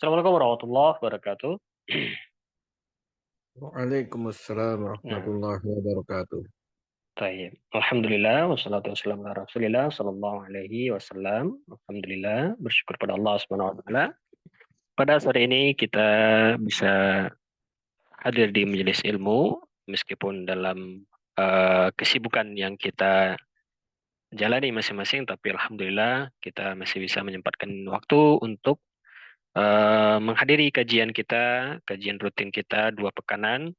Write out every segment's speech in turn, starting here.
Assalamualaikum warahmatullahi wabarakatuh. Waalaikumsalam Nah, warahmatullahi wabarakatuh. baik. Alhamdulillah, wassalatu wassalamu ala Rasulillah sallallahu alaihi wasallam. Alhamdulillah, bersyukur pada Allah Subhanahu wa taala. Pada sore ini kita bisa hadir di majelis ilmu meskipun dalam kesibukan yang kita jalani masing-masing, tapi alhamdulillah kita masih bisa menyempatkan waktu untuk menghadiri kajian kita, kajian rutin kita 2 pekanan,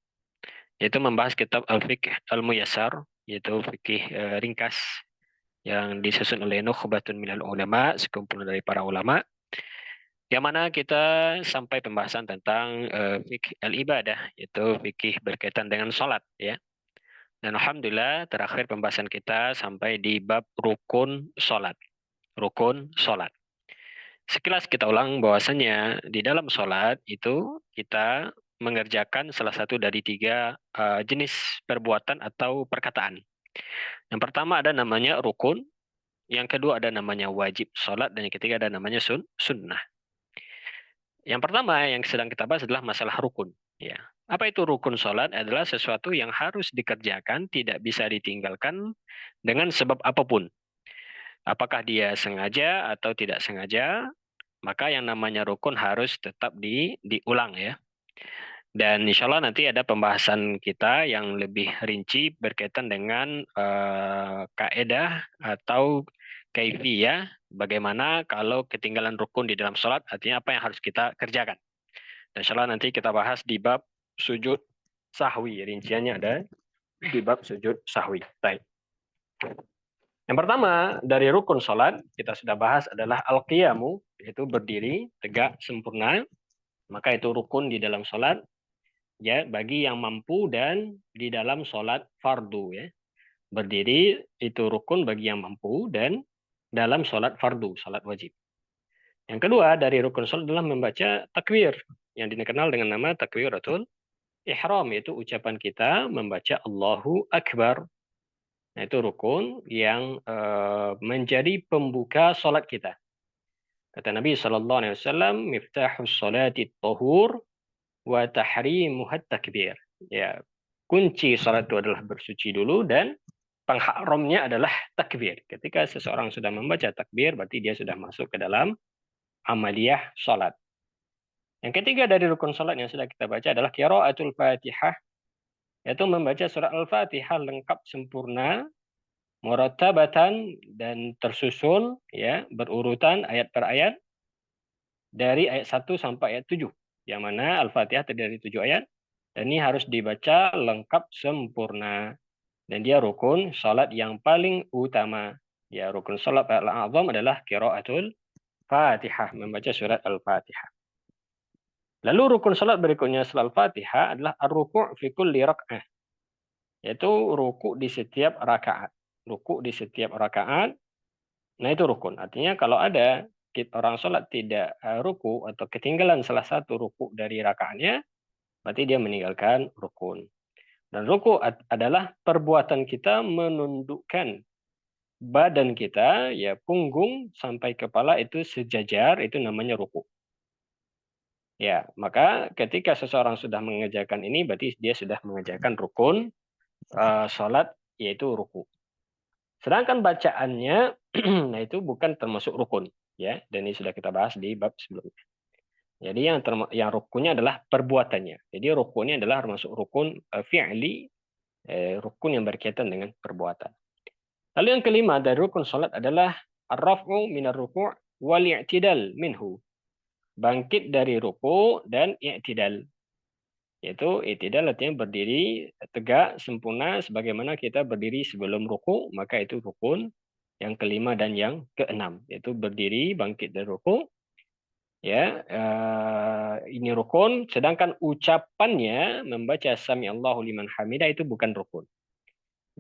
yaitu membahas kitab Al-Fiqh Al-Muyassar, yaitu fikih ringkas yang disusun oleh Nukhbatun Minal Ulama, sekumpulan dari para ulama, yang mana kita sampai pembahasan tentang fikih al-ibadah, yaitu fikih berkaitan dengan sholat, ya. Dan alhamdulillah terakhir pembahasan kita sampai di bab rukun sholat. Rukun sholat. Sekilas kita ulang bahwasanya di dalam sholat itu kita mengerjakan salah satu dari 3 jenis perbuatan atau perkataan. Yang pertama ada namanya rukun, yang kedua ada namanya wajib sholat, dan yang ketiga ada namanya sunnah. Yang pertama yang sedang kita bahas adalah masalah rukun. Ya. Apa itu rukun sholat? Adalah sesuatu yang harus dikerjakan, tidak bisa ditinggalkan dengan sebab apapun. Apakah dia sengaja atau tidak sengaja, maka yang namanya rukun harus tetap diulang, ya. Dan insya Allah nanti ada pembahasan kita yang lebih rinci berkaitan dengan kaedah atau kaifiyah, bagaimana kalau ketinggalan rukun di dalam sholat, artinya apa yang harus kita kerjakan. Dan insya Allah nanti kita bahas di bab sujud sahwi. Rinciannya ada di bab sujud sahwi. Baik. Yang pertama dari rukun sholat, kita sudah bahas adalah al-qiyamu, yaitu berdiri tegak sempurna. Maka itu rukun di dalam sholat, ya, bagi yang mampu dan di dalam sholat fardu, ya. Berdiri itu rukun bagi yang mampu dan dalam sholat fardu, sholat wajib. Yang kedua dari rukun sholat adalah membaca takbir yang dikenal dengan nama takbiratul ihram, yaitu ucapan kita membaca Allahu Akbar. Nah, itu rukun yang menjadi pembuka sholat kita. Kata Nabi SAW, miftahus sholati tahur wa tahrimuhat takbir. Ya, kunci salat itu adalah bersuci dulu, dan pengharamnya adalah takbir. Ketika seseorang sudah membaca takbir, berarti dia sudah masuk ke dalam amaliyah salat. Yang ketiga dari rukun salat yang sudah kita baca adalah qiraatul Fatihah, yaitu membaca surat Al-Fatihah lengkap sempurna, murattabatan dan tersusun, ya, berurutan ayat per ayat dari ayat 1 sampai ayat 7. Yang mana Al-Fatihah terdiri dari 7 ayat. Dan ini harus dibaca lengkap sempurna. Dan dia rukun salat yang paling utama. Ya, rukun salat al-a'zam adalah qiraatul Fatihah, membaca surat Al-Fatihah. Lalu rukun salat berikutnya setelah Al-Fatihah adalah ar-ruku' fi kulli rak'ah, yaitu ruku' di setiap rakaat. Ruku' di setiap rakaat. Nah, itu rukun. Artinya kalau ada orang salat tidak ruku' atau ketinggalan salah satu ruku' dari rakaatnya, berarti dia meninggalkan rukun. Dan ruku adalah perbuatan kita menundukkan badan kita, ya, punggung sampai kepala itu sejajar, itu namanya ruku. Ya, maka ketika seseorang sudah mengerjakan ini, berarti dia sudah mengerjakan rukun sholat, yaitu ruku. Sedangkan bacaannya, nah itu bukan termasuk rukun, ya. Dan ini sudah kita bahas di bab sebelumnya. Jadi yang rukunnya adalah perbuatannya. Jadi rukunnya adalah termasuk rukun fi'li, rukun yang berkaitan dengan perbuatan. Lalu yang kelima dari rukun salat adalah ar-raf'u minar ruku' wal i'tidal minhu. Bangkit dari ruku' dan i'tidal. Yaitu i'tidal artinya berdiri tegak sempurna sebagaimana kita berdiri sebelum ruku', maka itu rukun yang kelima dan yang keenam, yaitu berdiri bangkit dari ruku', ya. Ini rukun, sedangkan ucapannya membaca sami Allahu liman hamidah itu bukan rukun.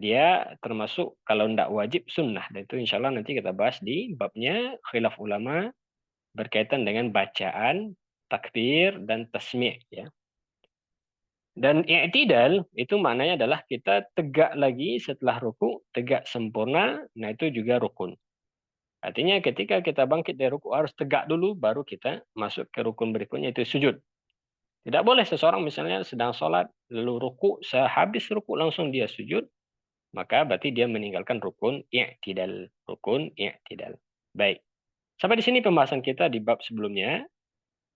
Dia termasuk kalau tidak wajib sunnah, dan itu insya Allah nanti kita bahas di babnya khilaf ulama berkaitan dengan bacaan takbir dan tasmi', ya. Dan i'tidal itu maknanya adalah kita tegak lagi setelah ruku, tegak sempurna. Nah, itu juga rukun. Artinya ketika kita bangkit dari rukuk harus tegak dulu, baru kita masuk ke rukun berikutnya, itu sujud. Tidak boleh seseorang misalnya sedang sholat, lalu rukuk, sehabis rukuk langsung dia sujud, maka berarti dia meninggalkan rukun i'tidal. Rukun i'tidal. Baik. Sampai di sini pembahasan kita di bab sebelumnya.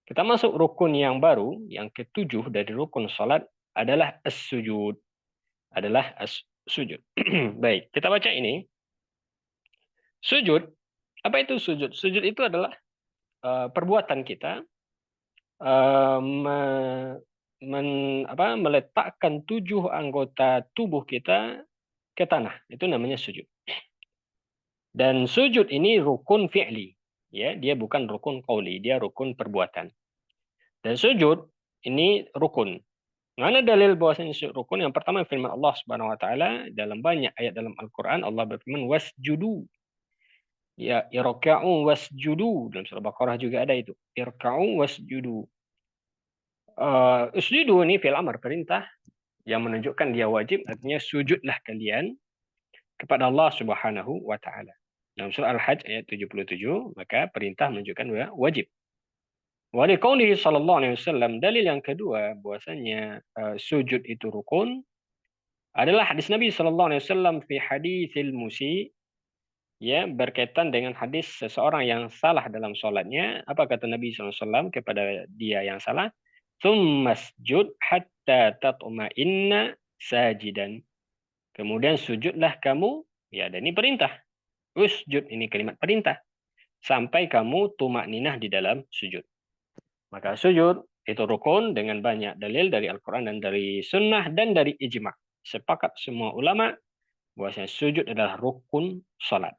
Kita masuk rukun yang baru, yang ketujuh dari rukun sholat adalah as-sujud. Adalah as-sujud. Baik, kita baca ini. Sujud, apa itu sujud? Sujud itu adalah perbuatan kita eh, me- meletakkan tujuh anggota tubuh kita ke tanah. Itu namanya sujud. Dan sujud ini rukun fi'li. Ya, dia bukan rukun qauli, dia rukun perbuatan. Dan sujud ini rukun. Mana dalil bahwasanya sujud rukun? Yang pertama firman Allah Subhanahu wa taala dalam banyak ayat dalam Al-Qur'an, Allah berfirman wasjudu. Ya, irka'u wasjudu. Dalam surah Baqarah juga ada itu. Irka'u wasjudu. Usjudu ini fi'il amr, perintah yang menunjukkan dia wajib, artinya sujudlah kalian kepada Allah Subhanahu wa taala. Dalam surah Al-Hajj ayat 77, maka perintah menunjukkan wajib. Wa liqaulihi sallallahu alaihi wasallam, dalil yang kedua bahwasanya sujud itu rukun adalah hadis Nabi sallallahu alaihi wasallam fi haditsil musi, ya, berkaitan dengan hadis seseorang yang salah dalam sholatnya. Apa kata Nabi sallallahu alaihi wasallam kepada dia yang salah? Tsummasjud hatta tatma'inna sajidan. Kemudian sujudlah kamu, ya, dan ini perintah. Usjud ini kalimat perintah. Sampai kamu tumak ninah di dalam sujud. Maka sujud itu rukun dengan banyak dalil dari Al-Quran dan dari sunnah dan dari ijma'. Sepakat semua ulama bahwasanya sujud adalah rukun salat.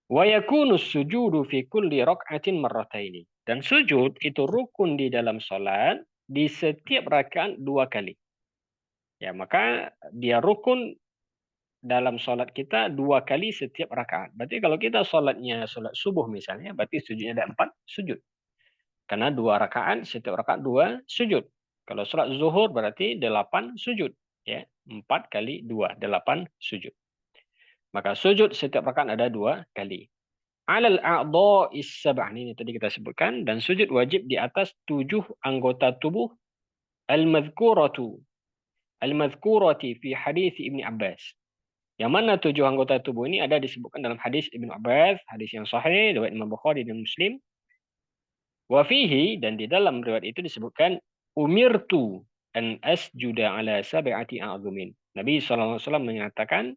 Wa yakunu sujudu fi kulli rak'atin marrataini. Dan sujud itu rukun di dalam salat di setiap rakaat 2 kali. Ya, maka dia rukun dalam salat kita 2 kali setiap rakaat. Berarti kalau kita salatnya salat subuh misalnya, berarti sujudnya ada 4 sujud. Karena 2 rakaat, setiap rakaat 2 sujud. Kalau sholat zuhur berarti 8 sujud. Ya, 4 kali 2, 8 sujud. Maka sujud setiap rakaat ada 2 kali. Alal a'dha'is sab'ah, ini tadi kita sebutkan. Dan sujud wajib di atas 7 anggota tubuh. Al-madhkuratu. Al-madhkurati fi hadis Ibni Abbas. Yang mana 7 anggota tubuh ini ada disebutkan dalam hadis Ibnu Abbas. Hadis yang sahih, riwayat Imam Bukhari dan Muslim. Wafihi, dan di dalam riwayat itu disebutkan umirtu an asjuda ala sab'ati a'zumin. Nabi SAW menyatakan,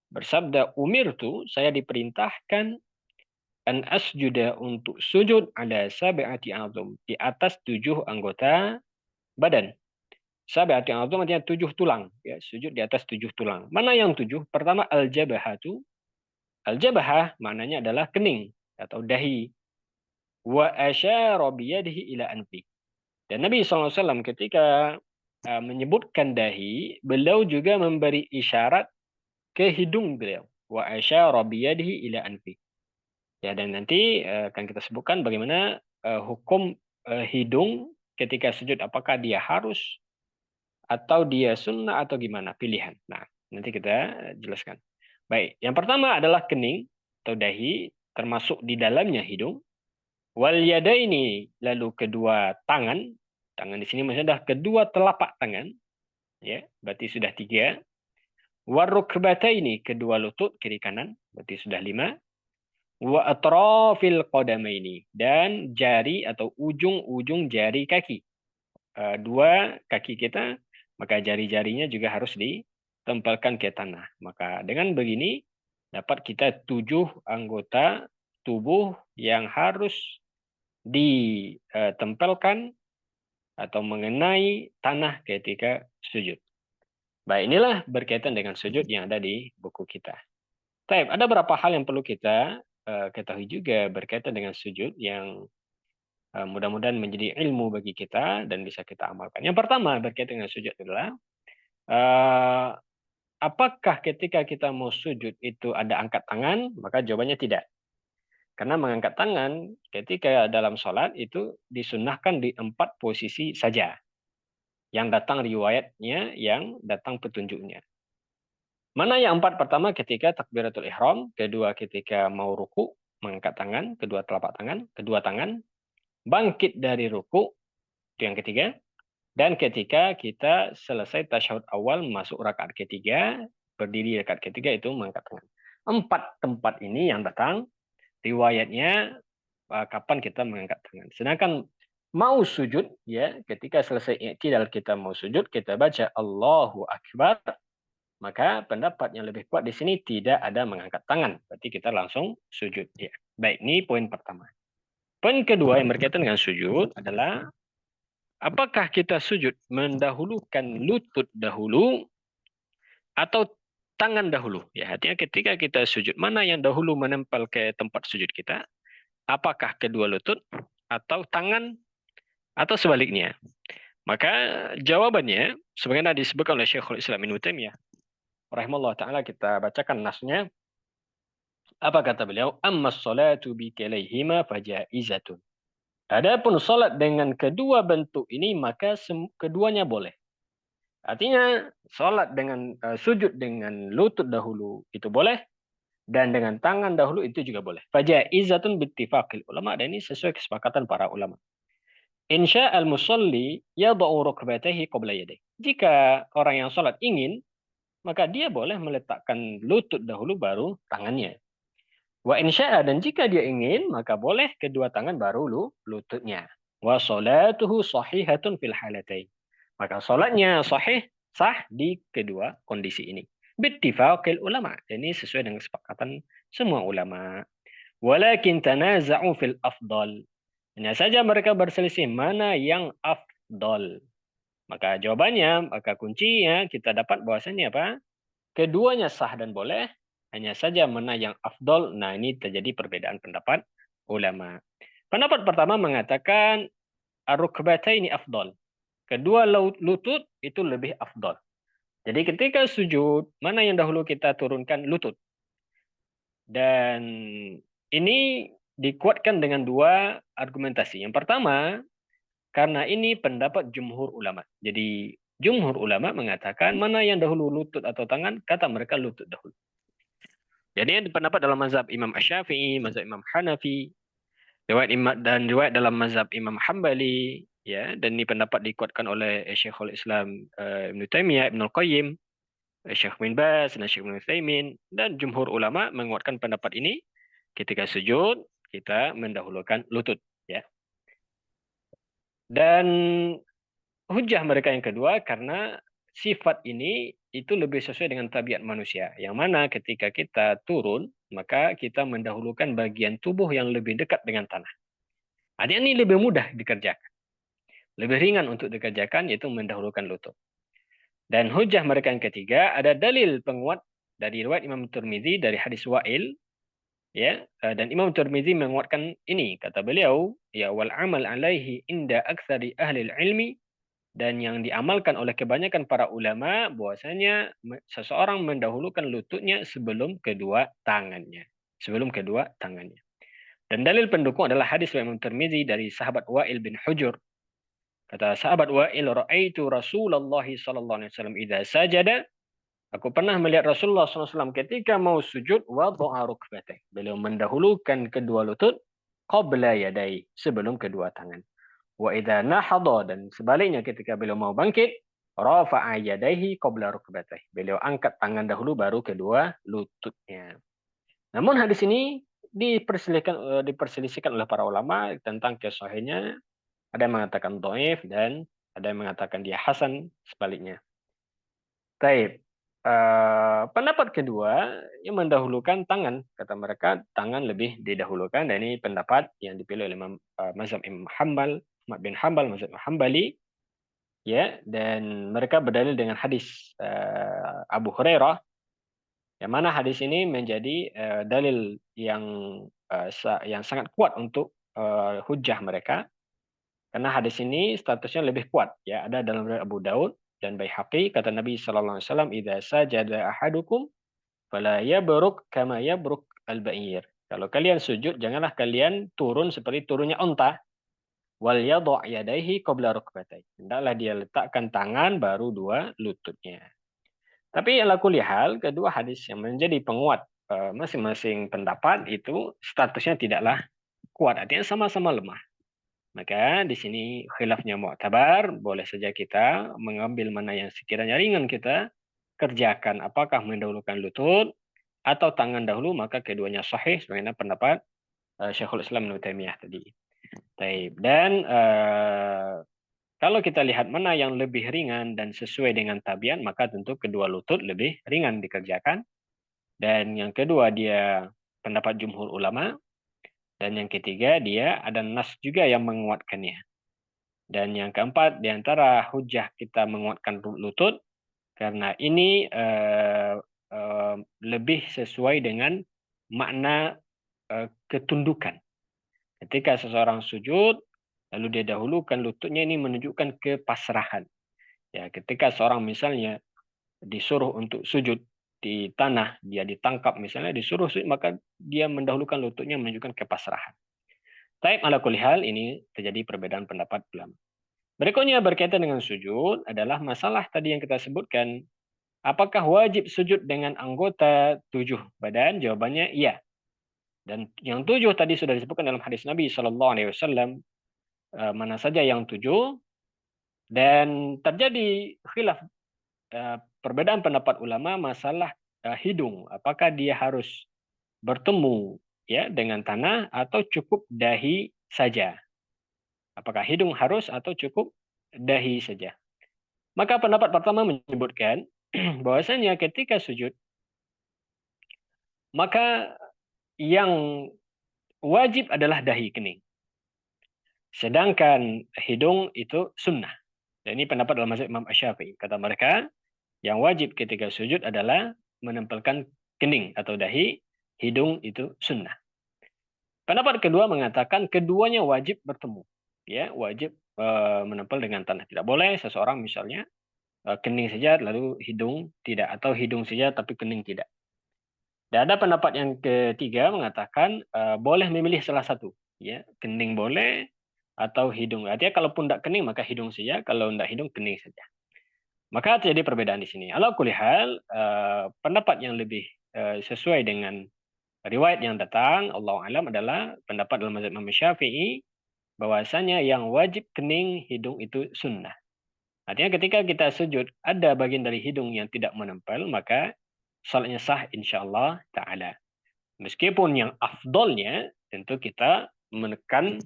bersabda, umirtu, saya diperintahkan an asjuda, untuk sujud ala sab'ati a'zum, di atas 7 anggota badan. Sab'ati a'zum artinya 7 tulang, ya, sujud di atas 7 tulang. Mana yang 7? Pertama al-jabahatu. Al-jabahah maknanya adalah kening atau dahi. Wa asyara biyadihi ila anfi. Dan Nabi SAW ketika menyebutkan dahi, beliau juga memberi isyarat ke hidung beliau. Wa asyara biyadihi ila anfi. Ya, dan nanti akan kita sebutkan bagaimana hukum hidung ketika sujud, apakah dia harus atau dia sunnah atau gimana pilihan. Nah, nanti kita jelaskan. Baik, yang pertama adalah kening atau dahi, termasuk di dalamnya hidung. Wal yadaini, lalu kedua tangan. Tangan di sini maksudnya adalah kedua telapak tangan. Ya, berarti sudah 3. Warukbataini, kedua lutut kiri kanan, berarti sudah 5. Wa atrafil qadamaini, dan jari atau ujung-ujung jari kaki. 2 kaki kita, maka jari-jarinya juga harus ditempelkan ke tanah. Maka dengan begini dapat kita 7 anggota tubuh yang harus ditempelkan atau mengenai tanah ketika sujud. Baik, inilah berkaitan dengan sujud yang ada di buku kita. Baik, ada beberapa hal yang perlu kita ketahui juga berkaitan dengan sujud yang mudah-mudahan menjadi ilmu bagi kita dan bisa kita amalkan. Yang pertama berkaitan dengan sujud adalah apakah ketika kita mau sujud itu ada angkat tangan? Maka jawabannya tidak. Karena mengangkat tangan ketika dalam sholat itu disunnahkan di 4 posisi saja. Yang datang riwayatnya, yang datang petunjuknya. Mana yang empat? Pertama ketika takbiratul ihram, kedua ketika mau ruku, mengangkat tangan, kedua telapak tangan, kedua tangan, bangkit dari ruku, itu yang ketiga. Dan ketika kita selesai tasyahud awal masuk rakaat ketiga, berdiri rakaat ketiga itu mengangkat tangan. Empat tempat ini yang datang riwayatnya kapan kita mengangkat tangan. Sedangkan mau sujud ya, ketika selesai i'tidal kita mau sujud, kita baca Allahu Akbar, maka pendapat yang lebih kuat di sini tidak ada mengangkat tangan. Berarti kita langsung sujud ya. Baik, ini poin pertama. Poin kedua yang berkaitan dengan sujud adalah apakah kita sujud mendahulukan lutut dahulu atau tangan dahulu? Ya, artinya ketika kita sujud, mana yang dahulu menempel ke tempat sujud kita? Apakah kedua lutut atau tangan atau sebaliknya? Maka jawabannya sebagaimana disebutkan oleh Syekhul Islam Ibnu Taimiyah rahimahullah taala, kita bacakan nasnya. Apa kata beliau? Ammas salatu bi kalaihima fajaizatun. Adapun salat dengan kedua bentuk ini maka keduanya boleh. Artinya salat dengan sujud dengan lutut dahulu itu boleh, dan dengan tangan dahulu itu juga boleh. Fajaizatun bittifaqil ulama, dan ini sesuai kesepakatan para ulama. Insya al-musalli yada'u rukbatayhi qabla yadayhi. Jika orang yang salat ingin, maka dia boleh meletakkan lutut dahulu baru tangannya. Wa insya'a, dan jika dia ingin, maka boleh kedua tangan baru lututnya. Wa salatuhu sahihatun fil halatain. Maka salatnya sah di kedua kondisi ini. Bittifaqil ulama. Ini sesuai dengan kesepakatan semua ulama. Walakin tanaza'u fil afdal. Hanya saja mereka berselisih mana yang afdal. Maka jawabannya, maka kuncinya kita dapat bahwasanya apa? Keduanya sah dan boleh, hanya saja mana yang afdol. Nah, ini terjadi perbedaan pendapat ulama. Pendapat pertama mengatakan ar-rukbataini afdol. Kedua lutut itu lebih afdol. Jadi ketika sujud, mana yang dahulu kita turunkan? Lutut. Dan ini dikuatkan dengan dua argumentasi. Yang pertama, karena ini pendapat jumhur ulama. Jadi jumhur ulama mengatakan mana yang dahulu lutut atau tangan, kata mereka lutut dahulu. Jadi yang pendapat dalam mazhab Imam Asy-Syafi'i, mazhab Imam Hanafi, riwayat dalam mazhab Imam Hambali, ya, dan ini pendapat dikuatkan oleh Syekhul Islam Ibnu Taimiyah, Ibnu Qayyim, Syekh bin Baz, dan Syekh bin Utsaimin, dan jumhur ulama menguatkan pendapat ini. Ketika sujud kita mendahulukan lutut, ya. Dan hujah mereka yang kedua karena sifat ini itu lebih sesuai dengan tabiat manusia. Yang mana ketika kita turun, maka kita mendahulukan bagian tubuh yang lebih dekat dengan tanah. Artinya ini lebih mudah dikerjakan. Lebih ringan untuk dikerjakan, yaitu mendahulukan lutut. Dan hujah mereka yang ketiga, ada dalil penguat dari riwayat Imam Tirmizi dari hadis Wa'il. Ya, dan Imam Tirmizi menguatkan ini. Kata beliau, ya wal amal alaihi inda aktsari ahli ilmi, dan yang diamalkan oleh kebanyakan para ulama bahwasanya seseorang mendahulukan lututnya sebelum kedua tangannya. Sebelum kedua tangannya. Dan dalil pendukung adalah hadis Imam Tirmizi dari sahabat Wa'il bin Hujur. Kata sahabat Wa'il, ra'aitu Rasulullah sallallahu alaihi wasallam idza sajada. Aku pernah melihat Rasulullah SAW ketika mau sujud, wada'a rukbatayh. Beliau mendahulukan kedua lutut qabla yadai, sebelum kedua tangan. Wa idza nahadha, dan sebaliknya ketika beliau mau bangkit, rafa'a yadayhi qabla rukbatayh. Beliau angkat tangan dahulu baru kedua lututnya. Namun hadis ini diperselisihkan oleh para ulama tentang kesahihannya. Ada yang mengatakan dhaif dan ada yang mengatakan dia hasan, sebaliknya. Baik. Pendapat kedua yang mendahulukan tangan, kata mereka tangan lebih didahulukan, dan ini pendapat yang dipilih oleh mazhab Imam Hambal, Ahmad bin Hambal, mazhab Hambali, ya, dan mereka berdalil dengan hadis Abu Hurairah, yang mana hadis ini menjadi dalil yang sangat kuat untuk hujah mereka, karena hadis ini statusnya lebih kuat, ya, ada dalam riwayat Abu Daud dan Baihaqi, kata Nabi sallallahu alaihi wasallam, idza sajada ahadukum fala yabruk kama yabruk al-ba'ir. Kalau kalian sujud, janganlah kalian turun seperti turunnya unta. Wal yadha' yadayhi qabla rukbatayhi. Hendaklah dia letakkan tangan baru dua lututnya. Tapi ala kulli hal, kedua hadis yang menjadi penguat masing-masing pendapat itu statusnya tidaklah kuat, artinya sama-sama lemah. Maka di sini khilafnya mu'tabar, boleh saja kita mengambil mana yang sekiranya ringan kita kerjakan, apakah mendahulukan lutut atau tangan dahulu, maka keduanya sahih sebagaimana pendapat Syekhul Islam Ibnu Taimiyah tadi. Taib. Dan kalau kita lihat mana yang lebih ringan dan sesuai dengan tabiat, maka tentu kedua lutut lebih ringan dikerjakan. Dan yang kedua dia pendapat jumhur ulama. Dan yang ketiga dia ada nas juga yang menguatkannya. Dan yang keempat di antara hujah kita menguatkan lutut karena ini lebih sesuai dengan makna ketundukan. Ketika seseorang sujud, lalu dia dahulukan lututnya, ini menunjukkan kepasrahan. Ya, ketika seorang misalnya disuruh untuk sujud di tanah, dia ditangkap misalnya, disuruh sujud, maka dia mendahulukan lututnya menunjukkan kepasrahan. Taib ala kulli hal, ini terjadi perbedaan pendapat ulama. Berikutnya berkaitan dengan sujud adalah masalah tadi yang kita sebutkan. Apakah wajib sujud dengan anggota 7 badan? Jawabannya iya. Dan yang 7 tadi sudah disebutkan dalam hadis Nabi SAW. Mana saja yang 7. Dan terjadi khilaf perbedaan pendapat ulama masalah hidung. Apakah dia harus bertemu ya dengan tanah atau cukup dahi saja? Apakah hidung harus atau cukup dahi saja? Maka pendapat pertama menyebutkan bahwasanya ketika sujud, maka yang wajib adalah dahi kening. Sedangkan hidung itu sunnah. Dan ini pendapat dalam mazhab Imam Asy-Syafi'i. Kata mereka, yang wajib ketika sujud adalah menempelkan kening atau dahi, hidung itu sunnah. Pendapat kedua mengatakan keduanya wajib bertemu. Ya, wajib menempel dengan tanah. Tidak boleh seseorang misalnya kening saja lalu hidung tidak, atau hidung saja tapi kening tidak. Dan ada pendapat yang ketiga mengatakan boleh memilih salah satu, ya, kening boleh atau hidung. Artinya kalaupun tidak kening maka hidung saja, kalau tidak hidung kening saja. Maka terjadi perbedaan di sini. Ala kulli hal, pendapat yang lebih sesuai dengan riwayat yang datang, Allah alam, adalah pendapat dalam mazhab Imam Syafi'i bahwasanya yang wajib kening hidung itu sunnah. Artinya ketika kita sujud ada bagian dari hidung yang tidak menempel, maka salatnya sah insyaallah taala. Meskipun yang afdolnya tentu kita menekan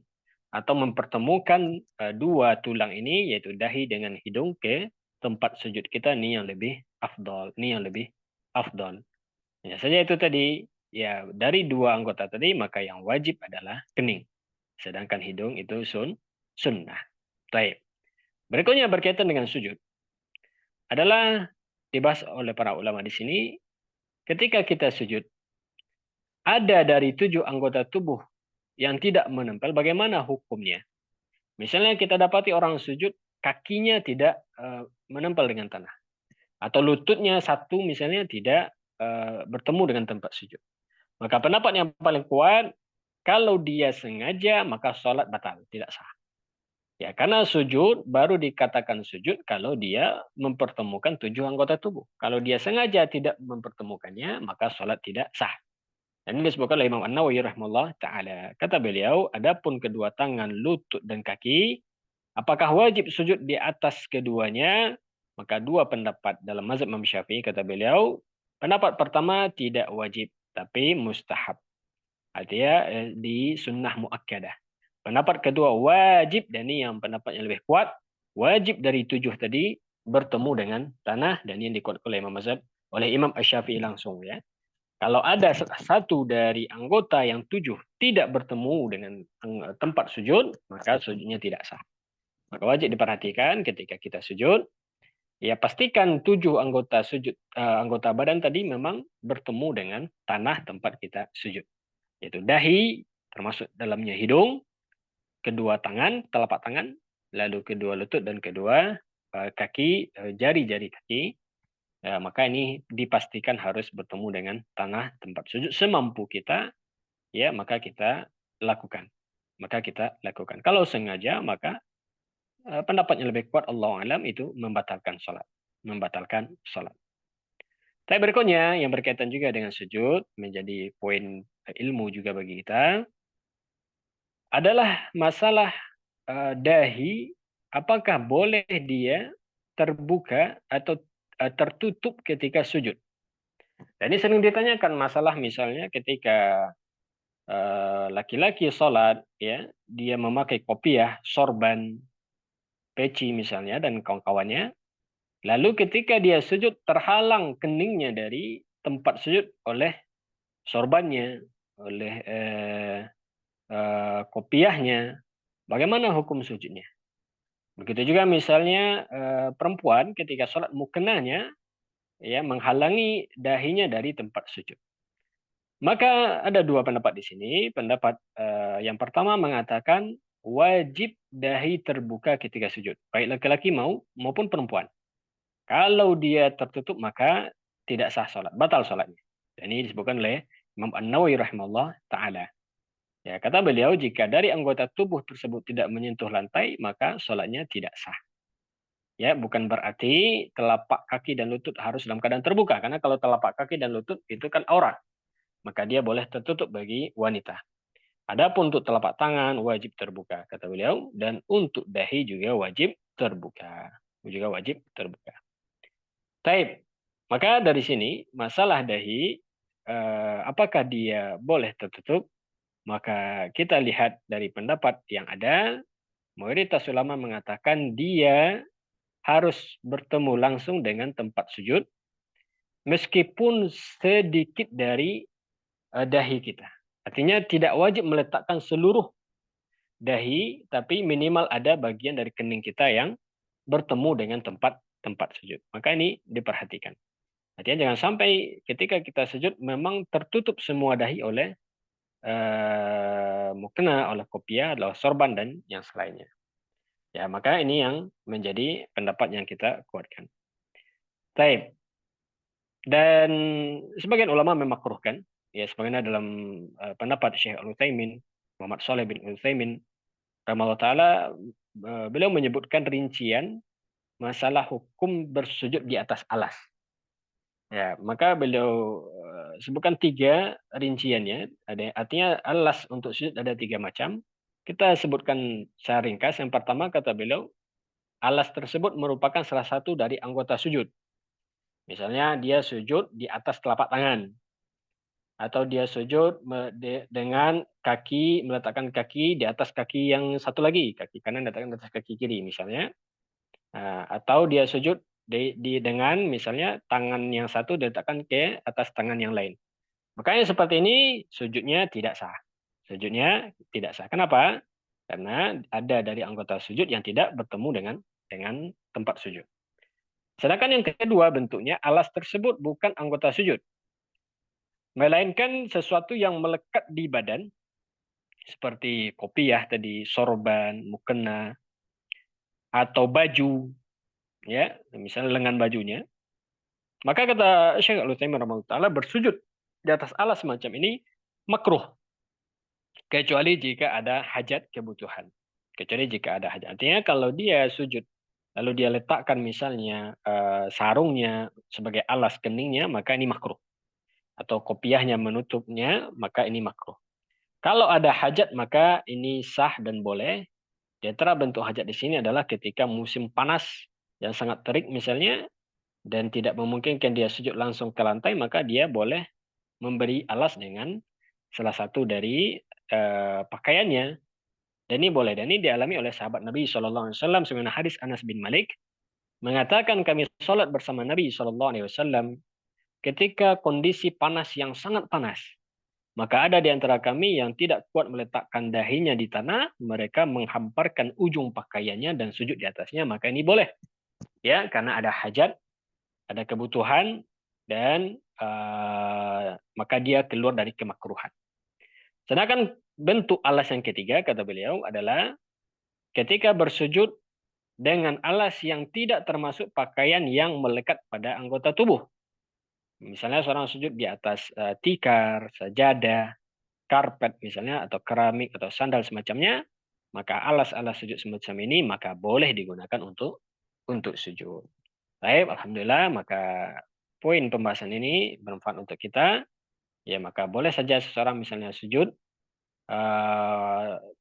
atau mempertemukan dua tulang ini, yaitu dahi dengan hidung, ke tempat sujud kita, ini yang lebih afdol, ini yang lebih afdol. Hanya saja itu tadi, ya dari dua anggota tadi maka yang wajib adalah kening. Sedangkan hidung itu sunnah. Baik. Berikutnya berkaitan dengan sujud adalah dibahas oleh para ulama di sini. Ketika kita sujud, ada dari 7 anggota tubuh yang tidak menempel, bagaimana hukumnya? Misalnya kita dapati orang sujud, kakinya tidak menempel dengan tanah. Atau lututnya satu misalnya tidak bertemu dengan tempat sujud. Maka pendapat yang paling kuat, kalau dia sengaja maka sholat batal, tidak sah. Ya, karena sujud baru dikatakan sujud kalau dia mempertemukan 7 anggota tubuh. Kalau dia sengaja tidak mempertemukannya, maka sholat tidak sah. Dan ini disebutkan oleh Imam An-Nawawi rahimahullah ta'ala. Kata beliau, adapun kedua tangan, lutut, dan kaki, apakah wajib sujud di atas keduanya? Maka dua pendapat dalam mazhab Imam Syafi'i, kata beliau. Pendapat pertama tidak wajib, tapi mustahab. Artinya di sunnah muakkadah. Pendapat kedua wajib, dan ini yang pendapat yang lebih kuat, wajib dari 7 tadi bertemu dengan tanah, dan ini dikuatkan oleh Imam Mazhab, oleh Imam Asy-Syafi'i langsung, ya. Kalau ada satu dari anggota yang 7 tidak bertemu dengan tempat sujud, maka sujudnya tidak sah. Maka wajib diperhatikan ketika kita sujud, ya pastikan 7 anggota sujud, anggota badan tadi memang bertemu dengan tanah tempat kita sujud. Yaitu dahi, termasuk dalamnya hidung, kedua tangan, telapak tangan, lalu kedua lutut, dan kedua kaki, jari-jari kaki. Ya, maka ini dipastikan harus bertemu dengan tanah tempat sujud semampu kita, ya maka kita lakukan. Maka kita lakukan. Kalau sengaja maka pendapat yang lebih kuat Allah alam itu membatalkan salat. Membatalkan salat. Tapi berikutnya yang berkaitan juga dengan sujud menjadi poin ilmu juga bagi kita adalah masalah dahi, apakah boleh dia terbuka atau tertutup ketika sujud. Dan ini sering ditanyakan masalah misalnya ketika laki-laki sholat, ya, dia memakai kopiah, sorban, peci misalnya dan kawan-kawannya. Lalu ketika dia sujud terhalang keningnya dari tempat sujud oleh sorbannya, oleh kopiahnya. Bagaimana hukum sujudnya? Begitu juga misalnya perempuan ketika sholat mukenahnya ya menghalangi dahinya dari tempat sujud. Maka ada dua pendapat di sini. Pendapat yang pertama mengatakan wajib dahi terbuka ketika sujud, baik laki-laki maupun perempuan. Kalau dia tertutup maka tidak sah sholat, batal sholatnya. Dan ini disebutkan oleh Imam An-Nawawi rahimahullah taala. Ya, kata beliau jika dari anggota tubuh tersebut tidak menyentuh lantai maka sholatnya tidak sah. Ya, bukan berarti telapak kaki dan lutut harus dalam keadaan terbuka karena kalau telapak kaki dan lutut itu kan aurat, maka dia boleh tertutup bagi wanita. Adapun untuk telapak tangan wajib terbuka kata beliau dan untuk dahi juga wajib terbuka. Juga wajib terbuka. Taib. Maka dari sini masalah dahi apakah dia boleh tertutup? Maka kita lihat dari pendapat yang ada, mayoritas ulama mengatakan dia harus bertemu langsung dengan tempat sujud meskipun sedikit dari dahi kita. Artinya tidak wajib meletakkan seluruh dahi, tapi minimal ada bagian dari kening kita yang bertemu dengan tempat sujud. Maka ini diperhatikan. Artinya jangan sampai ketika kita sujud memang tertutup semua dahi oleh mukena, oleh kopiah, oleh sorban dan yang selainnya. Ya, maka ini yang menjadi pendapat yang kita kuatkan. Baik. Dan sebagian ulama memakruhkan, ya sebagaimana dalam pendapat Syekh Al-Utsaimin, Muhammad Shalih bin Utsaimin, rahimahullah taala, beliau menyebutkan rincian masalah hukum bersujud di atas alas. Ya, maka beliau sebutkan 3 rinciannya. Artinya alas untuk sujud ada 3 macam. Kita sebutkan secara ringkas. Yang pertama kata beliau, alas tersebut merupakan salah satu dari anggota sujud. Misalnya dia sujud di atas telapak tangan atau dia sujud dengan kaki meletakkan kaki di atas kaki yang satu lagi, kaki kanan letakkan di atas kaki kiri misalnya. Atau dia sujud dengan misalnya tangan yang satu diletakkan ke atas tangan yang lain. Makanya seperti ini sujudnya tidak sah. Sujudnya tidak sah. Kenapa? Karena ada dari anggota sujud yang tidak bertemu dengan tempat sujud. Sedangkan yang kedua bentuknya alas tersebut bukan anggota sujud, melainkan sesuatu yang melekat di badan seperti kopiah tadi, sorban, mukena, atau baju, ya, misalnya lengan bajunya. Maka kata Syekh Al-Utsaimin rahimahullah bersujud di atas alas semacam ini makruh kecuali jika ada hajat kebutuhan. Kecuali jika ada hajat. Artinya kalau dia sujud lalu dia letakkan misalnya sarungnya sebagai alas keningnya maka ini makruh. Atau kopiahnya menutupnya maka ini makruh. Kalau ada hajat maka ini sah dan boleh. Di antara bentuk hajat di sini adalah ketika musim panas yang sangat terik misalnya dan tidak memungkinkan dia sujud langsung ke lantai maka dia boleh memberi alas dengan salah satu dari pakaiannya. Dan ini boleh. Dan ini dialami oleh sahabat Nabi SAW. Sebagaimana hadis Anas bin Malik mengatakan kami sholat bersama Nabi SAW ketika kondisi panas yang sangat panas. Maka ada di antara kami yang tidak kuat meletakkan dahinya di tanah, mereka menghamparkan ujung pakaiannya dan sujud di atasnya, maka ini boleh. Ya, karena ada hajat, ada kebutuhan, dan maka dia keluar dari kemakruhan. Sedangkan bentuk alas yang ketiga, kata beliau, adalah ketika bersujud dengan alas yang tidak termasuk pakaian yang melekat pada anggota tubuh. Misalnya seorang sujud di atas tikar, sajadah, karpet misalnya, atau keramik, atau sandal semacamnya, maka alas-alas sujud semacam ini maka boleh digunakan untuk sujud. Baik, alhamdulillah, maka poin pembahasan ini bermanfaat untuk kita, ya maka boleh saja seseorang misalnya sujud.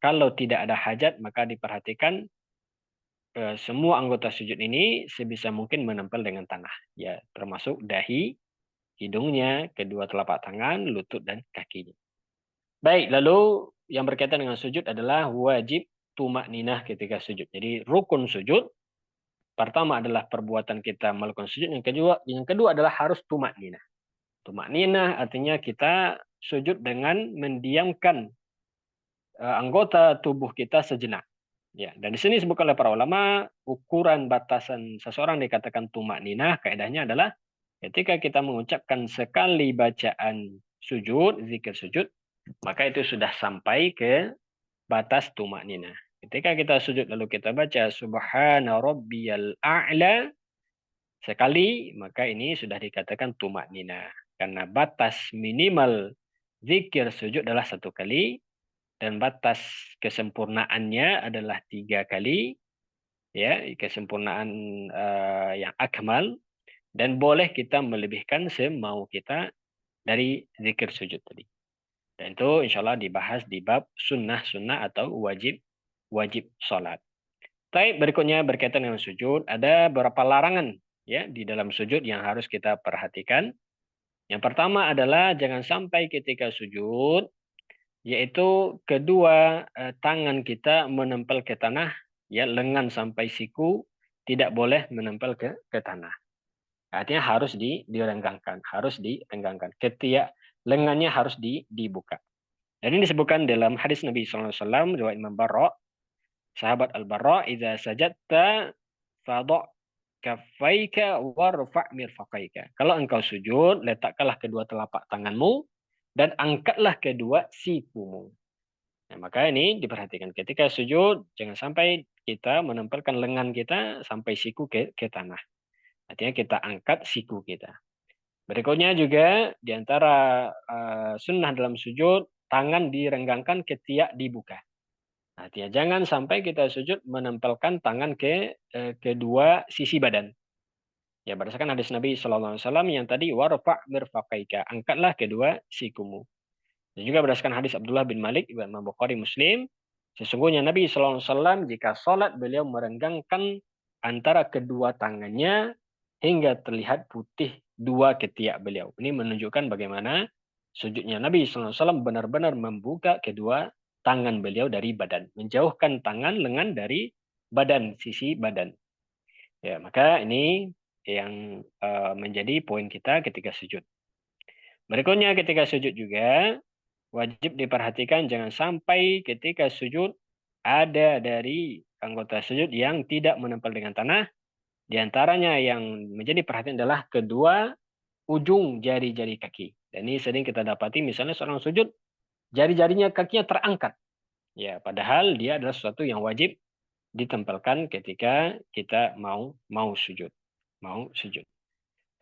Kalau tidak ada hajat, maka diperhatikan semua anggota sujud ini sebisa mungkin menempel dengan tanah, ya termasuk dahi, hidungnya, kedua telapak tangan, lutut dan kakinya. Baik, lalu yang berkaitan dengan sujud adalah wajib tumak ninah ketika sujud. Jadi rukun sujud pertama adalah perbuatan kita melakukan sujud, yang kedua adalah harus tumak ninah. Tumak ninah artinya kita sujud dengan mendiamkan anggota tubuh kita sejenak. Ya, dan di sini disebutkan oleh para ulama, ukuran batasan seseorang dikatakan tumak ninah, kaidahnya adalah ketika kita mengucapkan sekali bacaan sujud, zikir sujud, maka itu sudah sampai ke batas tumak ninah. Ketika kita sujud lalu kita baca subhana rabbiyal a'la sekali, maka ini sudah dikatakan tumak ninah. Karena batas minimal zikir sujud adalah 1 kali, dan batas kesempurnaannya adalah 3 kali, ya kesempurnaan yang akmal, dan boleh kita melebihkan semau kita dari zikir sujud tadi. Dan itu insya Allah dibahas di bab sunnah-sunnah atau wajib sholat. Baik, berikutnya berkaitan dengan sujud, ada beberapa larangan ya di dalam sujud yang harus kita perhatikan. Yang pertama adalah jangan sampai ketika sujud, yaitu kedua tangan kita menempel ke tanah, ya lengan sampai siku tidak boleh menempel ke tanah. Artinya harus direnggangkan, harus direnggangkan. Ketiak lengannya harus dibuka. Dan ini disebutkan dalam hadis Nabi SAW, riwayat Imam Barra, sahabat Al-Barra, "Idza sajadta fadha' kaffaika warfa' mirfaqaika." Kalau engkau sujud, letakkanlah kedua telapak tanganmu dan angkatlah kedua sikumu. Nah, maka ini diperhatikan ketika sujud, jangan sampai kita menempelkan lengan kita sampai siku ke tanah. Artinya kita angkat siku kita. Berikutnya juga di antara sunnah dalam sujud, tangan direnggangkan, ketiak dibuka. Artinya jangan sampai kita sujud menempelkan tangan ke kedua sisi badan. Ya berdasarkan hadis Nabi SAW yang tadi warfa' mirfaqaika, angkatlah kedua sikumu. Dan juga berdasarkan hadis Abdullah bin Malik, Imam Bukhari Muslim, sesungguhnya Nabi SAW jika sholat beliau merenggangkan antara kedua tangannya hingga terlihat putih dua ketiak beliau. Ini menunjukkan bagaimana sujudnya Nabi SAW benar-benar membuka kedua tangan beliau dari badan. Menjauhkan tangan lengan dari badan, sisi badan. Ya, maka ini yang menjadi poin kita ketika sujud. Berikutnya ketika sujud juga, wajib diperhatikan jangan sampai ketika sujud ada dari anggota sujud yang tidak menempel dengan tanah. Di antaranya yang menjadi perhatian adalah kedua ujung jari-jari kaki. Dan ini sering kita dapati misalnya seorang sujud, jari-jarinya kakinya terangkat. Ya, padahal dia adalah sesuatu yang wajib ditempelkan ketika kita mau sujud. Mau sujud.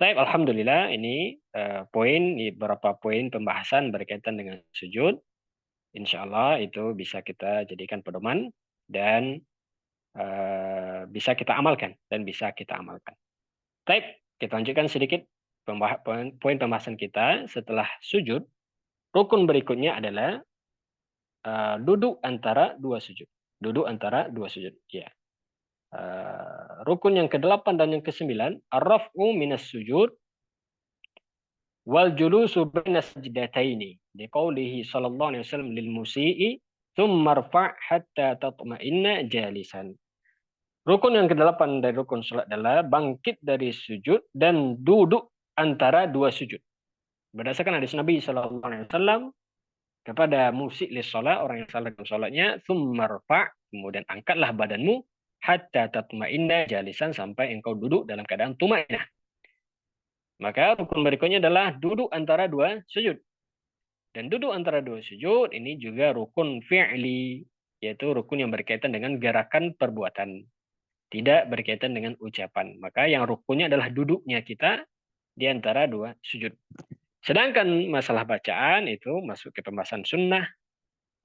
Baik, alhamdulillah ini beberapa poin pembahasan berkaitan dengan sujud. Insya Allah itu bisa kita jadikan pedoman dan bisa kita amalkan Baik, kita lanjutkan sedikit poin pembahasan kita setelah sujud. Rukun berikutnya adalah duduk antara dua sujud. Duduk antara dua sujud. Ya. Rukun yang ke-8 dan yang ke-9, ar-raf'u minas sujud wal julusu baina sajdataini. Liqaulihi sallallahu alaihi wasallam lil musii tsumma rfa' hatta tatma'inna jalisan. Rukun yang ke-8 dari rukun salat adalah bangkit dari sujud dan duduk antara dua sujud. Berdasarkan hadis Nabi sallallahu alaihi wasallam kepada musik lis salat, orang yang salah dalam salatnya, tsumma rfa', kemudian angkatlah badanmu hatta tatma'inna jalisan, sampai engkau duduk dalam keadaan tumainah. Maka rukun berikutnya adalah duduk antara dua sujud. Dan duduk antara dua sujud ini juga rukun fi'li, yaitu rukun yang berkaitan dengan gerakan perbuatan, tidak berkaitan dengan ucapan. Maka yang rukunnya adalah duduknya kita di antara dua sujud. Sedangkan masalah bacaan itu masuk ke pembahasan sunnah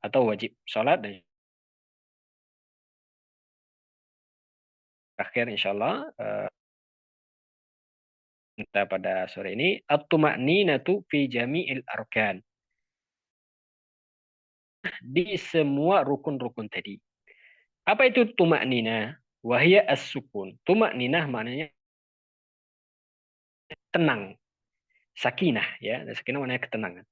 atau wajib sholat, dan terakhir insya Allah kita pada sore ini at-tuma'ninatu fi jami'il arkan. Di semua rukun-rukun tadi. Apa itu tuma'ninah? Wahya as-sukun. Tuma'ninah maknanya tenang, sakinah ya. Sakinah maknanya ketenangan.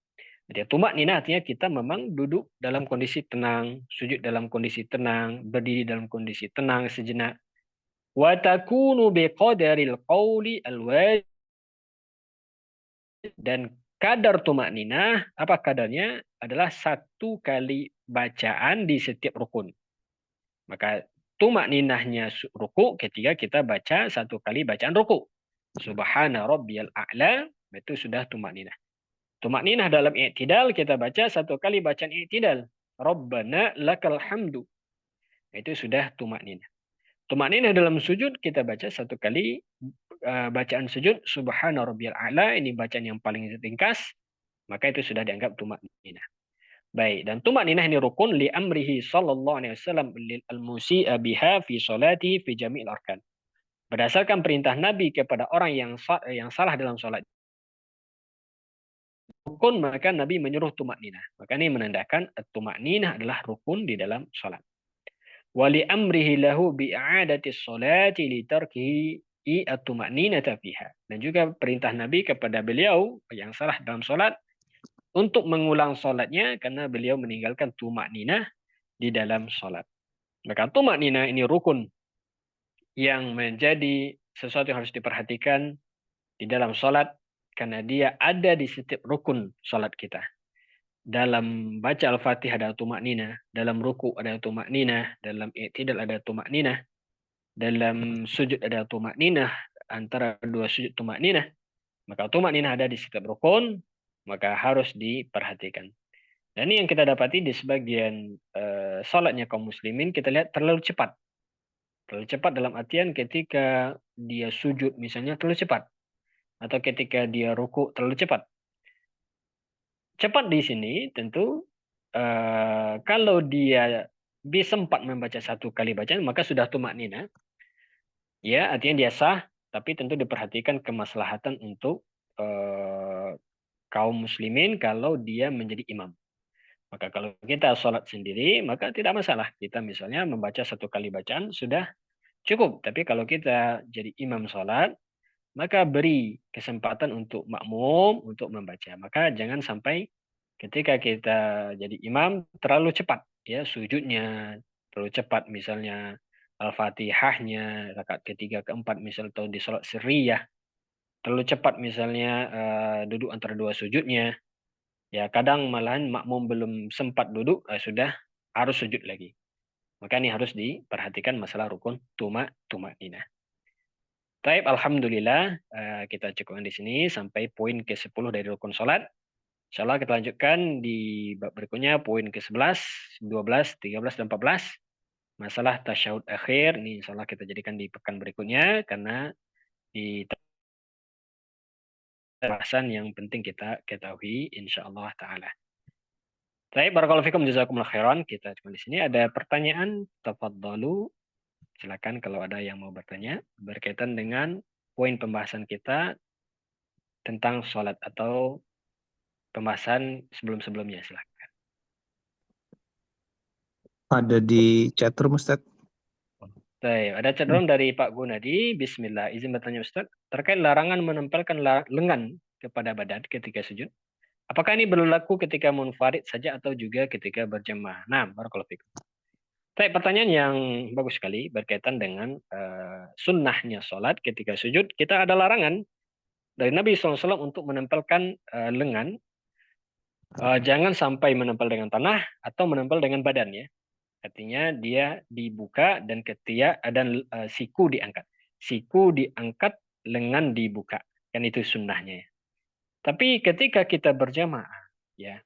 Jadi tuma'ninah artinya kita memang duduk dalam kondisi tenang, sujud dalam kondisi tenang, berdiri dalam kondisi tenang sejenak. Wa takunu biqadaril qawli al-wajib, dan kadar tuma'ninah, apa kadarnya? Adalah satu kali bacaan di setiap rukun. Maka tuma'ninahnya ruku ketika kita baca satu kali bacaan ruku. Subhana rabbiyal a'la, itu sudah tuma'ninah. Tuma'ninah dalam i'tidal kita baca satu kali bacaan i'tidal. Rabbana lakal hamdu. Itu sudah tuma'ninah. Tuma'ninah dalam sujud kita baca satu kali bacaan sujud subhana rabbiyal a'la, ini bacaan yang paling ringkas, maka itu sudah dianggap tuma'ninah. Baik, dan tumakninah ini rukun li amrihi sallallahu alaihi wasallam lil al-musi'a biha fi salati fi jami'il arkan. Berdasarkan perintah Nabi kepada orang yang salah dalam salat rukun, maka Nabi menyuruh tumakninah. Maka ini menandakan tumakninah adalah rukun di dalam salat. Wa li amrihi lahu bi i'adati sholati li tarkihi at-tumakninata fiha. Dan juga perintah Nabi kepada beliau yang salah dalam salat untuk mengulang salatnya karena beliau meninggalkan tumakninah di dalam salat. Maka tumakninah ini rukun yang menjadi sesuatu yang harus diperhatikan di dalam salat karena dia ada di setiap rukun salat kita. Dalam baca Al-Fatihah ada tumakninah, dalam ruku ada tumakninah, dalam i'tidal ada tumakninah, dalam sujud ada tumakninah, antara dua sujud tumakninah. Maka tumakninah ada di setiap rukun, maka harus diperhatikan. Dan ini yang kita dapati di sebagian salatnya kaum muslimin, kita lihat terlalu cepat. Terlalu cepat dalam artian ketika dia sujud misalnya terlalu cepat. Atau ketika dia ruku terlalu cepat. Cepat di sini tentu kalau dia bisa sempat membaca satu kali bacaan maka sudah tumakninah. Ya, artinya dia sah, tapi tentu diperhatikan kemaslahatan untuk kaum muslimin kalau dia menjadi imam. Maka kalau kita sholat sendiri, maka tidak masalah. Kita misalnya membaca satu kali bacaan sudah cukup. Tapi kalau kita jadi imam sholat, maka beri kesempatan untuk makmum untuk membaca. Maka jangan sampai ketika kita jadi imam terlalu cepat ya sujudnya, terlalu cepat misalnya Al-Fatihahnya rakaat ketiga keempat misal atau di salat sirriyah terlalu cepat misalnya duduk antara dua sujudnya. Ya kadang malahan makmum belum sempat duduk sudah harus sujud lagi. Maka ini harus diperhatikan masalah rukun tumak-ninah. Baik, alhamdulillah kita cukupkan di sini sampai poin ke-10 dari rukun salat. Insyaallah kita lanjutkan di bab berikutnya poin ke-11, 12, 13 dan 14. Masalah tasyahud akhir ini insyaallah kita jadikan di pekan berikutnya karena di bahasan yang penting kita ketahui insyaallah taala. Baik, barakallahu fikum jazakumullah khairan. Kita cuma di sini ada pertanyaan, tafadhalu. Silakan kalau ada yang mau bertanya berkaitan dengan poin pembahasan kita tentang sholat atau pembahasan sebelum-sebelumnya. Silakan. Ada di chatroom Ustaz. Baik, ada cenderung dari Pak Gunadi. Bismillah, izin bertanya Ustaz, terkait larangan menempelkan lengan kepada badan ketika sujud. Apakah ini berlaku ketika munfarid saja atau juga ketika berjamaah? Nah, barakallahu fikum. Baik, pertanyaan yang bagus sekali berkaitan dengan sunnahnya sholat ketika sujud. Kita ada larangan dari Nabi SAW untuk menempelkan lengan. Jangan sampai menempel dengan tanah atau menempel dengan badan ya. Artinya dia dibuka dan siku diangkat. Siku diangkat, lengan dibuka. Kan itu sunnahnya. Tapi ketika kita berjamaah, ya,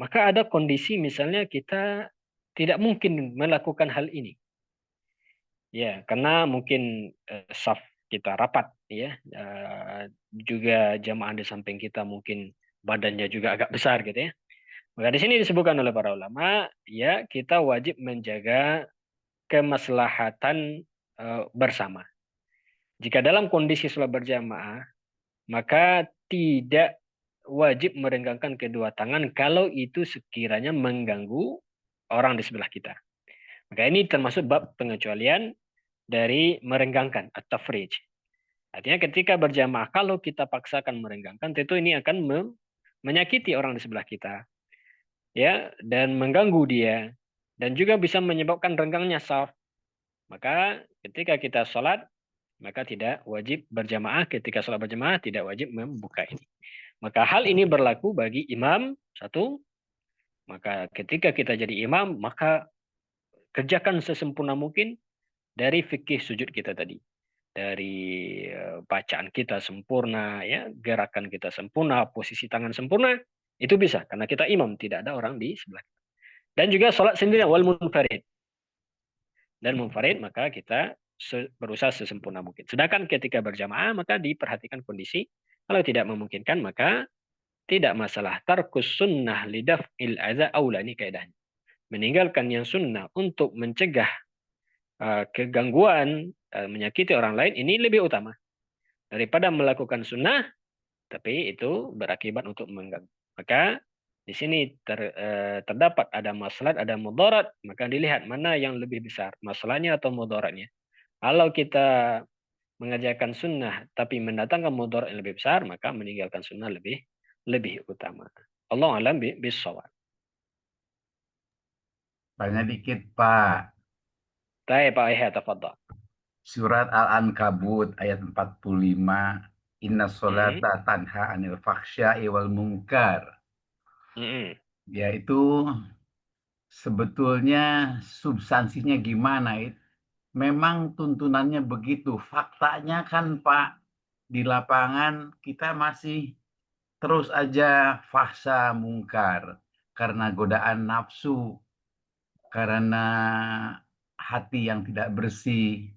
maka ada kondisi misalnya kita tidak mungkin melakukan hal ini. Ya, karena mungkin saf kita rapat, ya, juga jamaah di samping kita mungkin badannya juga agak besar gitu ya. Maka di sini disebutkan oleh para ulama, ya kita wajib menjaga kemaslahatan bersama. Jika dalam kondisi sholat berjamaah, maka tidak wajib merenggangkan kedua tangan kalau itu sekiranya mengganggu orang di sebelah kita. Maka ini termasuk bab pengecualian dari merenggangkan atau tafrij. Artinya ketika berjamaah kalau kita paksakan merenggangkan tentu ini akan menyakiti orang di sebelah kita, ya, dan mengganggu dia dan juga bisa menyebabkan renggangnya saf. Maka ketika kita sholat maka tidak wajib berjamaah, ketika sholat berjamaah tidak wajib membuka ini. Maka hal ini berlaku bagi imam satu. Maka ketika kita jadi imam maka kerjakan sesempurna mungkin dari fikih sujud kita tadi. Dari bacaan kita sempurna, ya, gerakan kita sempurna, posisi tangan sempurna, itu bisa karena kita imam, tidak ada orang di sebelah kita. Dan juga sholat sendiri wal munfarid. Dan munfarid maka kita berusaha sesempurna mungkin. Sedangkan ketika berjamaah maka diperhatikan kondisi. Kalau tidak memungkinkan maka tidak masalah. Tarkus sunnah lidaf'il adza aula, ini kaidahnya. Meninggalkan yang sunnah untuk mencegah kegangguan, menyakiti orang lain, ini lebih utama daripada melakukan sunnah tapi itu berakibat untuk mengganggu. Maka di sini terdapat ada maslahat, ada mudarat, maka dilihat mana yang lebih besar, masalahnya atau mudaratnya. Kalau kita mengajarkan sunnah tapi mendatangkan mudarat yang lebih besar, maka meninggalkan sunnah lebih utama. Allah alam bisawab. Tanya dikit, Pak. Baik, Pak Ayah, tafadhal. Surat Al-Ankabut ayat 45. Inna sholata tanha anil fakhsya'i wal munkar. Yaitu sebetulnya substansinya gimana? Memang tuntunannya begitu. Faktanya kan Pak, di lapangan kita masih terus aja fahsya mungkar. Karena godaan nafsu, karena hati yang tidak bersih.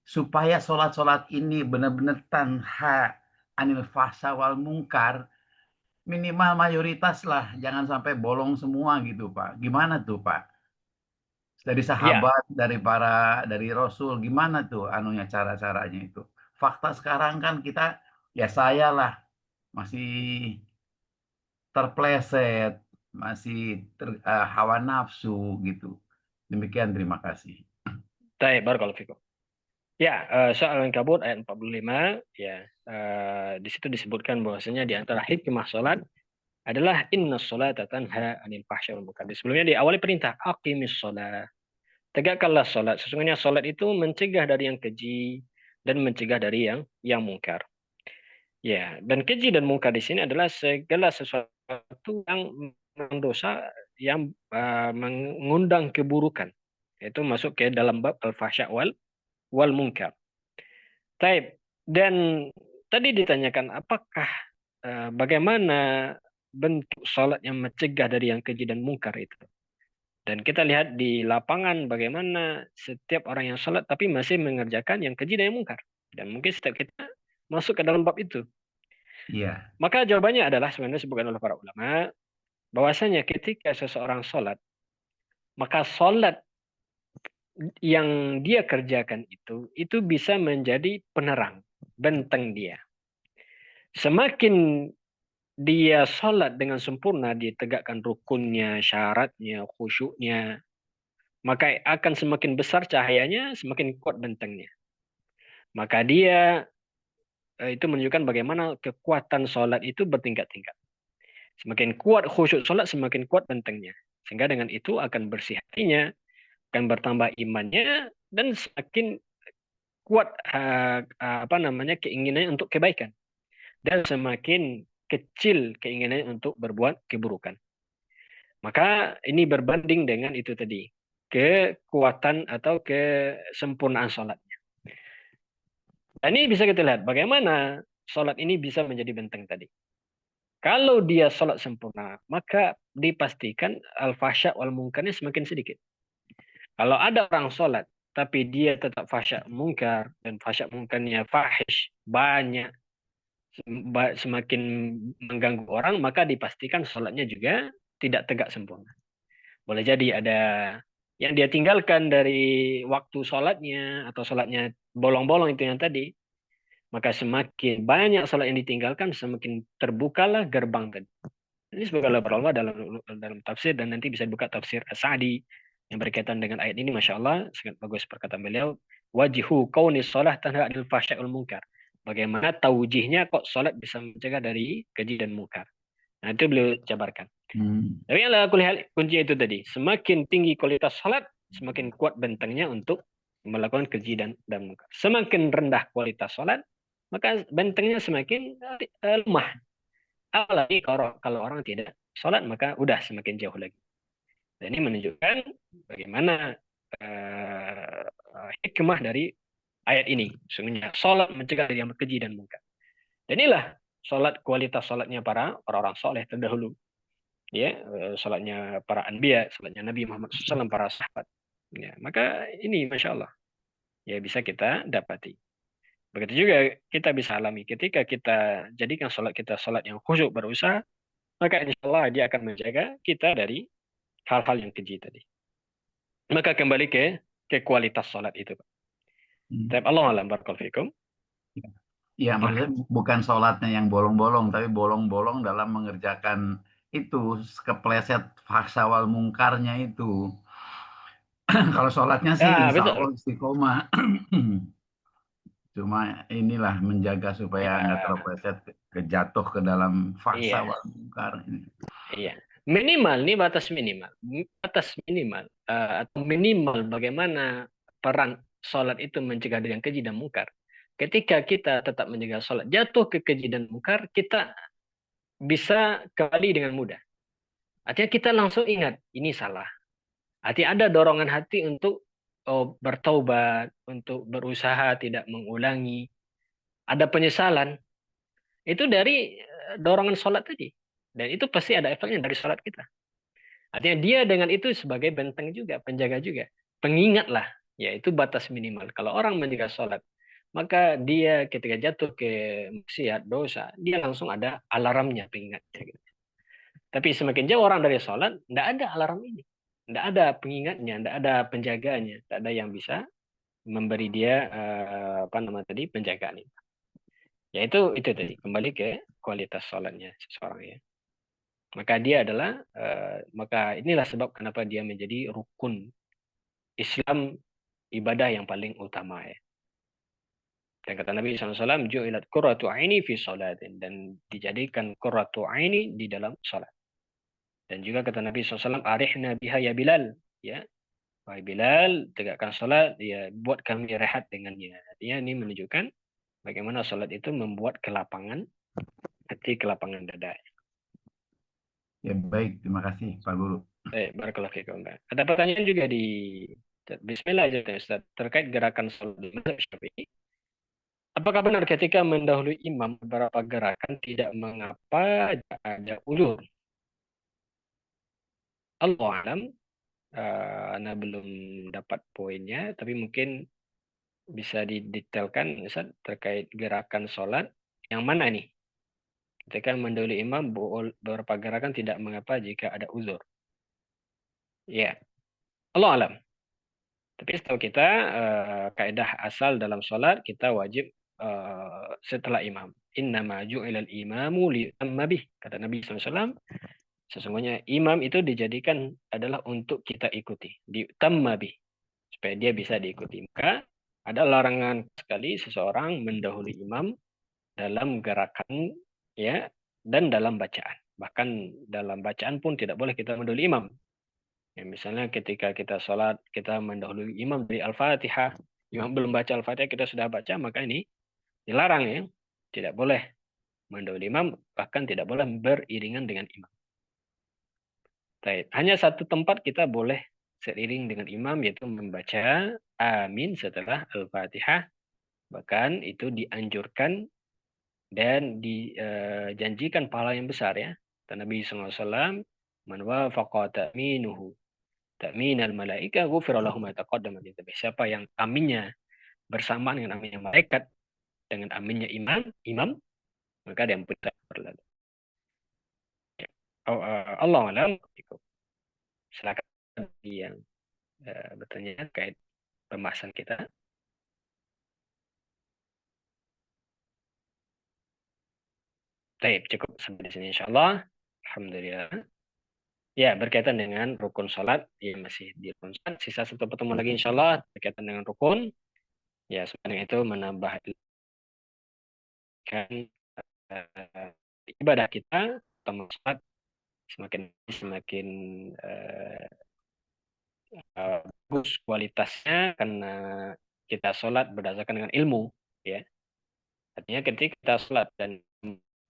Supaya sholat-sholat ini benar-benar tanha anil fahsya wal mungkar, minimal mayoritas lah, jangan sampai bolong semua gitu Pak. Gimana tuh Pak? Dari sahabat, dari Rasul, gimana tuh anunya cara-caranya itu? Fakta sekarang kan kita, ya saya lah masih terpleset, masih hawa nafsu gitu. Demikian, terima kasih. Baik, barakallahu fikum. Ya, soal Al-Ankabut ayat 45, ya, di situ disebutkan bahwasanya di antara hikmah salat adalah inna sholata tanha anil fahsya wal munkar. Sebelumnya diawali perintah aqimis shalah. Tegakkanlah salat. Sesungguhnya salat itu mencegah dari yang keji dan mencegah dari yang mungkar. Ya, dan keji dan mungkar di sini adalah segala sesuatu yang mendosa, yang mengundang keburukan. Itu masuk ke dalam bab al-fahsya wal munkar. Taib. Dan tadi ditanyakan apakah bagaimana bentuk salat yang mencegah dari yang keji dan mungkar itu. Dan kita lihat di lapangan bagaimana setiap orang yang salat tapi masih mengerjakan yang keji dan yang mungkar. Dan mungkin setiap kita masuk ke dalam bab itu. Iya. Maka jawabannya adalah sebenarnya disebutkan oleh para ulama bahwasanya ketika seseorang salat, maka salat yang dia kerjakan itu bisa menjadi penerang, benteng dia. Semakin dia sholat dengan sempurna, ditegakkan rukunnya, syaratnya, khusyuknya, maka akan semakin besar cahayanya, semakin kuat bentengnya. Maka dia itu menunjukkan bagaimana kekuatan sholat itu bertingkat-tingkat. Semakin kuat khusyuk sholat, semakin kuat bentengnya. Sehingga dengan itu akan bersih hatinya, akan bertambah imannya, dan semakin kuat keinginannya untuk kebaikan. Dan semakin kecil keinginannya untuk berbuat keburukan. Maka ini berbanding dengan itu tadi, kekuatan atau kesempurnaan sholatnya. Dan ini bisa kita lihat bagaimana sholat ini bisa menjadi benteng tadi. Kalau dia sholat sempurna, maka dipastikan al-fahsya wal munkarnya semakin sedikit. Kalau ada orang sholat, tapi dia tetap fahsya munkar, dan fahsya munkarnya fahish, banyak, semakin mengganggu orang, maka dipastikan sholatnya juga tidak tegak sempurna. Boleh jadi ada yang dia tinggalkan dari waktu sholatnya, atau sholatnya bolong-bolong itu yang tadi. Maka semakin banyak salat yang ditinggalkan, semakin terbukalah gerbang tadi. Ini sebagai Allah dalam tafsir, dan nanti bisa buka tafsir As-Sa'di yang berkaitan dengan ayat ini. Masya Allah, sangat bagus perkataan beliau. Wajihu kauni sholah tanha anil fahsya wal munkar. Bagaimana taujihnya kok sholat bisa mencegah dari keji dan munkar. Nah, itu beliau jabarkan. Tapi yang kunci itu tadi, semakin tinggi kualitas sholat, semakin kuat bentengnya untuk melakukan keji dan munkar. Semakin rendah kualitas sholat, maka bentengnya semakin lemah. Apalagi kalau orang tidak sholat, maka udah semakin jauh lagi. Dan ini menunjukkan bagaimana hikmah dari ayat ini. Sesungguhnya sholat mencegah dari yang keji dan munkar. Dan inilah sholat, kualitas sholatnya para orang soleh terdahulu. Ya, sholatnya para anbiya, sholatnya Nabi Muhammad SAW, para sahabat. Ya, maka ini Masya Allah ya bisa kita dapati. Begitu juga kita bisa alami ketika kita jadikan sholat kita sholat yang khusyuk berusaha, maka insya Allah dia akan menjaga kita dari hal-hal yang keji tadi. Maka kembali ke kualitas sholat itu. Tapi Allah alam barakallahu fikum. Ya, maksudnya bukan sholatnya yang bolong-bolong, tapi bolong-bolong dalam mengerjakan itu, kepleset faksa wal mungkarnya itu. Kalau sholatnya sih insya Betul. Allah istiqomah. Cuma inilah menjaga supaya nggak terpleset kejatuh ke dalam faksa wal mungkar ini. Iya. Minimal, ini batas minimal. Batas minimal. Atau minimal bagaimana peran sholat itu mencegah dari yang keji dan mungkar. Ketika kita tetap menjaga sholat, jatuh ke keji dan mungkar, kita bisa kembali dengan mudah. Artinya kita langsung ingat, ini salah. Artinya ada dorongan hati untuk bertaubat, untuk berusaha tidak mengulangi. Ada penyesalan. Itu dari dorongan sholat tadi. Dan itu pasti ada efeknya dari sholat kita. Artinya dia dengan itu sebagai benteng juga, penjaga juga. Pengingat lah, yaitu batas minimal. Kalau orang menjaga sholat, maka dia ketika jatuh ke maksiat, dosa, dia langsung ada alarmnya, pengingatnya. Gitu. Tapi semakin jauh orang dari sholat, tidak ada alarm ini. Tidak ada pengingatnya, tidak ada penjaganya, tidak ada yang bisa memberi dia penjagaan itu. Yaitu itu tadi, kembali ke kualitas sholatnya seseorang ya. Maka dia adalah, maka inilah sebab kenapa dia menjadi rukun Islam, ibadah yang paling utama ya. Dan kata Nabi SAW, ju'ilat qurratu aini fi sholatin. Dan dijadikan qurratu aini di dalam sholat. Dan juga kata Nabi SAW, arihna biha ya Bilal. Ya, wahai Bilal, tegakkan sholat, ya, buat kami rehat dengannya. Artinya ini menunjukkan bagaimana sholat itu membuat kelapangan hati, kelapangan dada. Ya baik, terima kasih Pak Guru. Barakallahu fiikum. Ada pertanyaan juga di Bismillah aja Ustaz, terkait gerakan sholat di mazhab Syafi'i. Apakah benar ketika mendahului imam beberapa gerakan tidak mengapa ada ulur? Allah alam, Anda belum dapat poinnya, tapi mungkin bisa didetailkan Ustaz, terkait gerakan sholat yang mana nih? Ketika mendahului imam beberapa gerakan tidak mengapa jika ada uzur. Ya, Allah alam. Tapi setahu kita kaidah asal dalam sholat kita wajib setelah imam. Innama ju'ilal imamu li'utamma bih. Kata Nabi SAW, sesungguhnya imam itu dijadikan adalah untuk kita ikuti. Li'utamma bih. Supaya dia bisa diikuti. Maka ada larangan sekali seseorang mendahului imam dalam gerakan ya dan dalam bacaan. Bahkan dalam bacaan pun tidak boleh kita mendahului imam. Ya, misalnya ketika kita sholat, kita mendahului imam dari Al-Fatihah, imam belum baca Al-Fatihah, kita sudah baca, maka ini dilarang ya. Tidak boleh mendahului imam, bahkan tidak boleh beriringan dengan imam. Hanya satu tempat kita boleh seiring dengan imam, yaitu membaca amin setelah Al-Fatihah. Bahkan itu dianjurkan dan dijanjikan pahala yang besar ya. Nabi SAW, man wafaqa ta'minuhu ta'minal malaika ghufira lahu ma taqaddama min dzambi. Siapa yang aminnya bersamaan dengan aminnya malaikat dengan aminnya imam, maka dia ampun berlalu. Allah alam. Silakan yang bertanya terkait pembahasan kita. Baik, cukup sampai di sini insyaallah. Alhamdulillah. Ya, berkaitan dengan rukun salat, ya masih di rukun salat. Sisa satu pertemuan lagi insyaallah berkaitan dengan rukun. Ya, sebenarnya itu menambah ibadah kita, tambah salat semakin bagus kualitasnya karena kita sholat berdasarkan dengan ilmu, ya. Artinya ketika kita sholat dan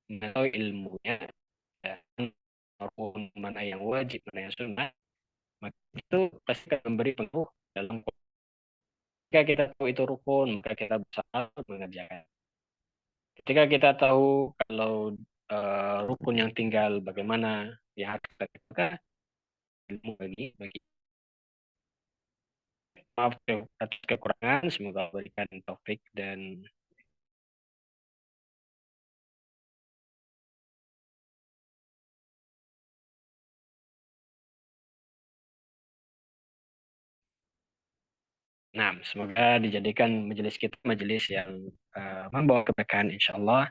mengetahui ilmunya, ya, mana yang wajib, mana yang sunnah, maka itu pasti akan memberi pengaruh dalam. Ketika kita tahu itu rukun, maka kita berusaha mengerjakan. Ketika kita tahu kalau rukun yang tinggal bagaimana yang harus kita lakukan, ilmu bagi maaf atas kekurangan, semoga Allah berikan taufik dan nah, semoga dijadikan majelis kita majelis yang membawa keberkahan insyaallah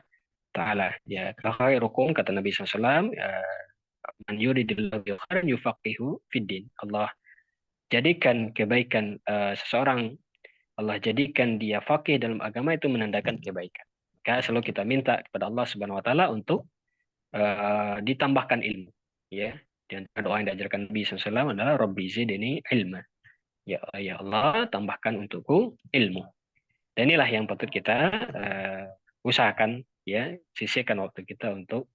taala. Ya, khairukum kata Nabi SAW, man yuridillahu bihi khairan yufaqihu fiddin. Allah jadikan kebaikan seseorang, Allah jadikan dia faqih dalam agama, itu menandakan kebaikan. Maka selalu kita minta kepada Allah Subhanahu wa taala untuk ditambahkan ilmu, ya. Dan doa yang diajarkan Nabi SAW adalah Rabbi zidni ilma. Ya Allah, tambahkan untukku ilmu. Dan inilah yang patut kita usahakan, ya, sisihkan waktu kita untuk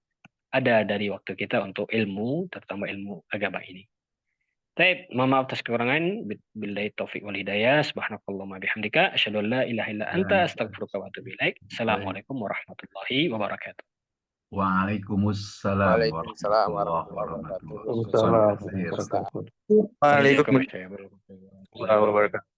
ada dari waktu kita untuk ilmu, terutama ilmu agama ini. Baik, mohon maaf atas kekurangan. Billahi taufik wal hidayah. Subhanakallahumma bihamdika asyhadu an la ilaha illa anta astaghfiruka wa atubu ilaik. Assalamualaikum warahmatullahi wabarakatuh. Waalaikumsalam Waalaikumsalam warahmatullahi warahmatullahi wabarakatuh. Waalaikumsalam warahmatullahi wabarakatuh. Waalaikumsalam warahmatullahi wabarakatuh.